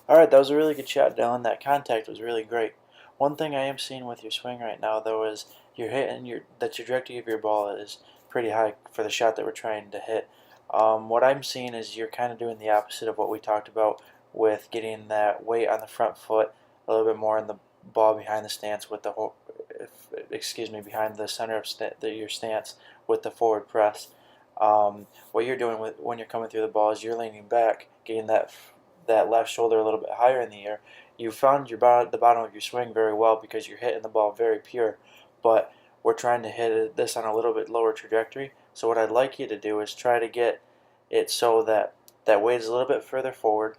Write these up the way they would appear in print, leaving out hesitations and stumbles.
Alright, that was a really good shot, Dylan. That contact was really great. One thing I am seeing with your swing right now, though, is you're hitting the trajectory of your ball is pretty high for the shot that we're trying to hit. What I'm seeing is you're kind of doing the opposite of what we talked about with getting that weight on the front foot, a little bit more in the ball behind the stance with the whole, excuse me, behind the center of your stance with the forward press. What you're doing when you're coming through the ball is you're leaning back, getting that left shoulder a little bit higher in the air. You found the bottom of your swing very well because you're hitting the ball very pure, but we're trying to hit this on a little bit lower trajectory. So what I'd like you to do is try to get it so that weight is a little bit further forward.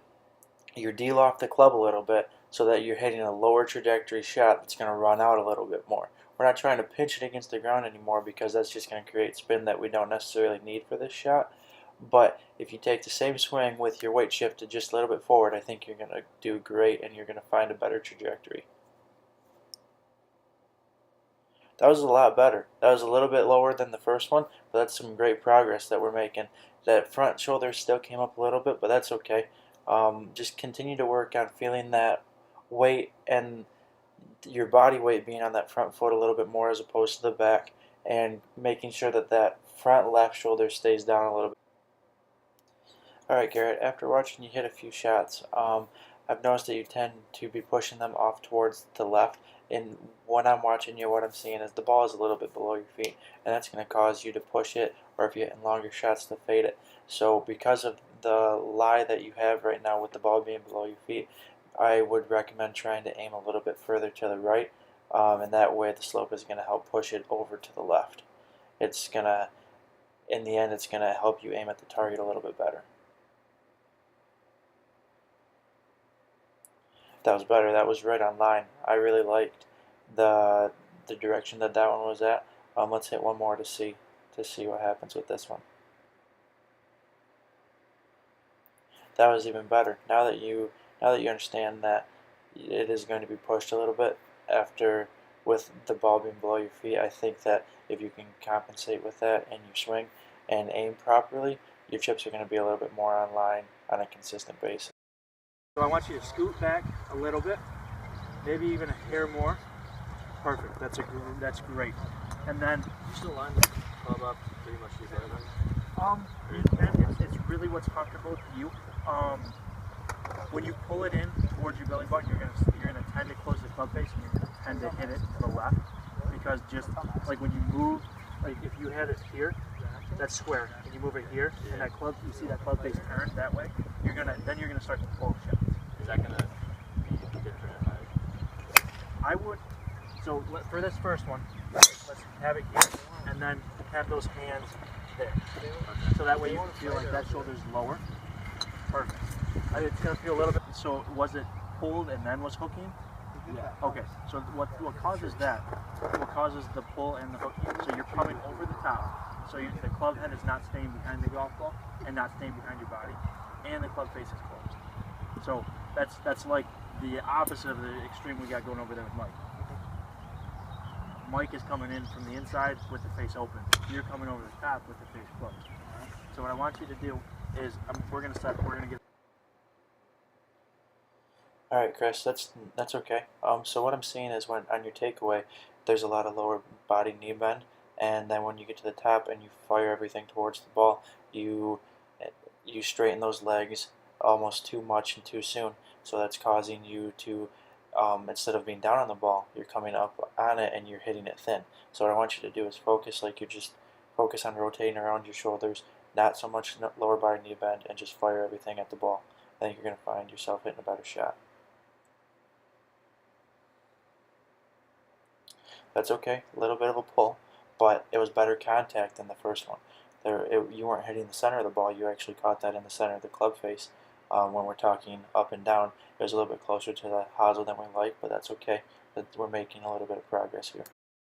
You deal off the club a little bit so that you're hitting a lower trajectory shot that's going to run out a little bit more. We're not trying to pinch it against the ground anymore because that's just going to create spin that we don't necessarily need for this shot. But if you take the same swing with your weight shifted just a little bit forward, I think you're going to do great and you're going to find a better trajectory. That was a lot better. That was a little bit lower than the first one, but that's some great progress that we're making. That front shoulder still came up a little bit, but that's okay. Just continue to work on feeling that weight and your body weight being on that front foot a little bit more as opposed to the back, and making sure that that front left shoulder stays down a little bit. Alright, Garrett, after watching you hit a few shots, I've noticed that you tend to be pushing them off towards the left, and when I'm watching you, what I'm seeing is the ball is a little bit below your feet, and that's going to cause you to push it, or if you're hitting longer shots, to fade it. So because of the lie that you have right now with the ball being below your feet, I would recommend trying to aim a little bit further to the right, and that way the slope is going to help push it over to the left. It's going to, in the end, it's going to help you aim at the target a little bit better. That was better. That was right on line. I really liked the the direction that that one was at. Let's hit one more to see what happens with this one. That was even better. Now that you understand that it is going to be pushed a little bit after with the ball being below your feet, I think that if you can compensate with that in your swing and aim properly, your chips are going to be a little bit more on line on a consistent basis. So I want you to scoot back a little bit, maybe even a hair more. Perfect. That's great. And then You still line the club up pretty much together. you can. It's really what's comfortable to you. When you pull it in towards your belly button, you're gonna tend to close the club face, and you're gonna tend to hit it to the left, because just like when you move, like if you had it here, that's square, and you move it here, and that club, you see that club face turn that way, you're gonna start to pull shots. Is that gonna be different if I would. So for this first one, let's have it here, and then have those hands there. So that way you feel like that shoulder's lower. Perfect. It's gonna feel a little bit. So was it pulled and then was hooking? Yeah. Okay. So what causes that? What causes the pull and the hooking? So you're coming over the top. So the club head is not staying behind the golf ball and not staying behind your body, and the club face is closed. So that's like the opposite of the extreme we got going over there with Mike. Mike is coming in from the inside with the face open. You're coming over the top with the face closed. So what I want you to do is we're gonna get. All right, Chris, that's okay. So what I'm seeing is when on your takeaway, there's a lot of lower body knee bend, and then when you get to the top and you fire everything towards the ball, you straighten those legs almost too much and too soon. So that's causing you to instead of being down on the ball, you're coming up on it and you're hitting it thin. So what I want you to do is focus like you're just focus on rotating around your shoulders, not so much lower body knee bend, and just fire everything at the ball. I think you're going to find yourself hitting a better shot. That's okay, a little bit of a pull, but it was better contact than the first one. You weren't hitting the center of the ball, you actually caught that in the center of the club face. When we're talking up and down, it was a little bit closer to the hosel than we like, but that's okay. We're making a little bit of progress here.